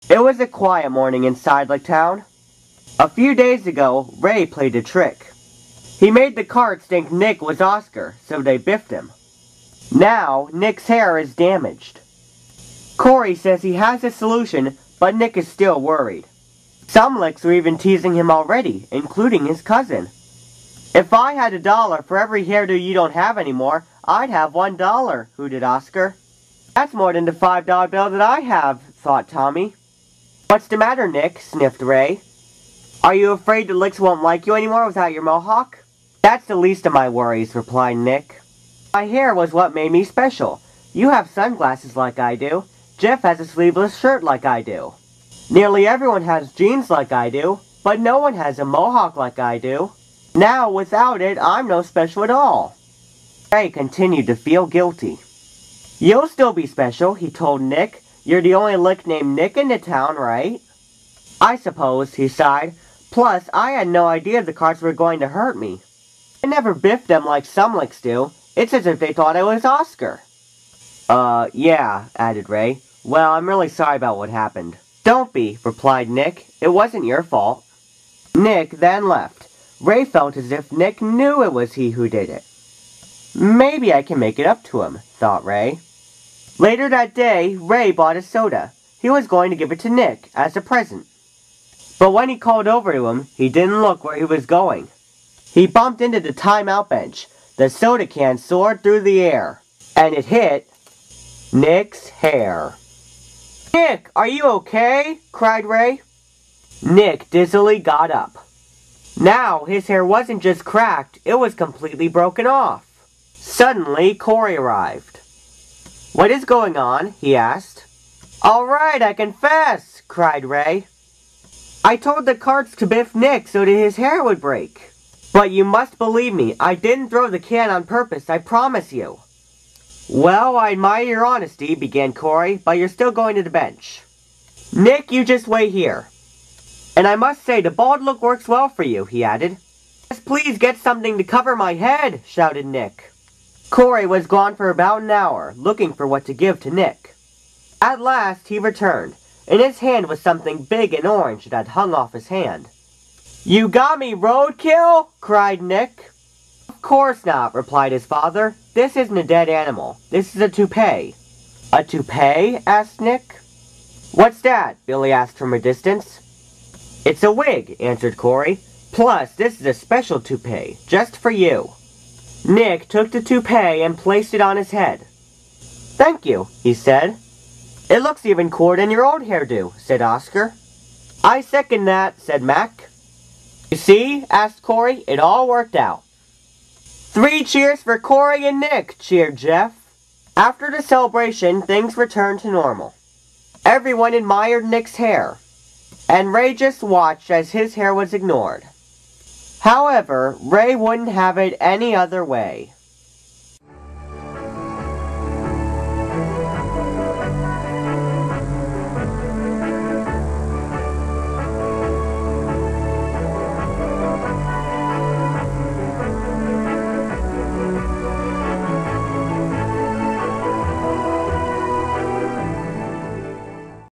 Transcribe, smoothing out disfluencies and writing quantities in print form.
It was a quiet morning in Sidelicks Town. A few days ago, Ray played a trick. He made the carts think Nick was Oscar, so they biffed him. Now, Nick's hair is damaged. Corey says he has a solution, but Nick is still worried. Some licks are even teasing him already, including his cousin. If I had $1 for every hairdo you don't have anymore, I'd have $1, hooted Oscar. That's more than the $5 bill that I have, thought Tommy. What's the matter, Nick? Sniffed Ray. Are you afraid the licks won't like you anymore without your mohawk? That's the least of my worries, replied Nick. My hair was what made me special. You have sunglasses like I do. Jeff has a sleeveless shirt like I do. Nearly everyone has jeans like I do, but no one has a mohawk like I do. Now, without it, I'm no special at all. Ray continued to feel guilty. You'll still be special, he told Nick. You're the only lick named Nick in the town, right? I suppose, he sighed. Plus, I had no idea the carts were going to hurt me. I never biffed them like some licks do. It's as if they thought I was Oscar. Yeah, added Ray. Well, I'm really sorry about what happened. Don't be, replied Nick. It wasn't your fault. Nick then left. Ray felt as if Nick knew it was he who did it. Maybe I can make it up to him, thought Ray. Later that day, Ray bought a soda. He was going to give it to Nick as a present. But when he called over to him, he didn't look where he was going. He bumped into the timeout bench. The soda can soared through the air, and it hit Nick's hair. Nick, are you okay? Cried Ray. Nick dizzily got up. Now, his hair wasn't just cracked, it was completely broken off. Suddenly, Corey arrived. What is going on? He asked. All right, I confess, cried Ray. I told the carts to biff Nick so that his hair would break. But you must believe me, I didn't throw the can on purpose, I promise you. Well, I admire your honesty, began Corey, but you're still going to the bench. Nick, you just wait here. And I must say, the bald look works well for you, he added. Yes, please get something to cover my head, shouted Nick. Corey was gone for about an hour, looking for what to give to Nick. At last, he returned. In his hand was something big and orange that hung off his hand. You got me, roadkill? Cried Nick. Of course not, replied his father. This isn't a dead animal. This is a toupee. A toupee? Asked Nick. What's that? Billy asked from a distance. It's a wig, answered Corey. Plus, this is a special toupee, just for you. Nick took the toupee and placed it on his head. Thank you, he said. It looks even cooler than your old hairdo, said Oscar. I second that, said Mac. You see, asked Corey, it all worked out. 3 cheers for Corey and Nick, cheered Jeff. After the celebration, things returned to normal. Everyone admired Nick's hair, and Ray just watched as his hair was ignored. However, Ray wouldn't have it any other way.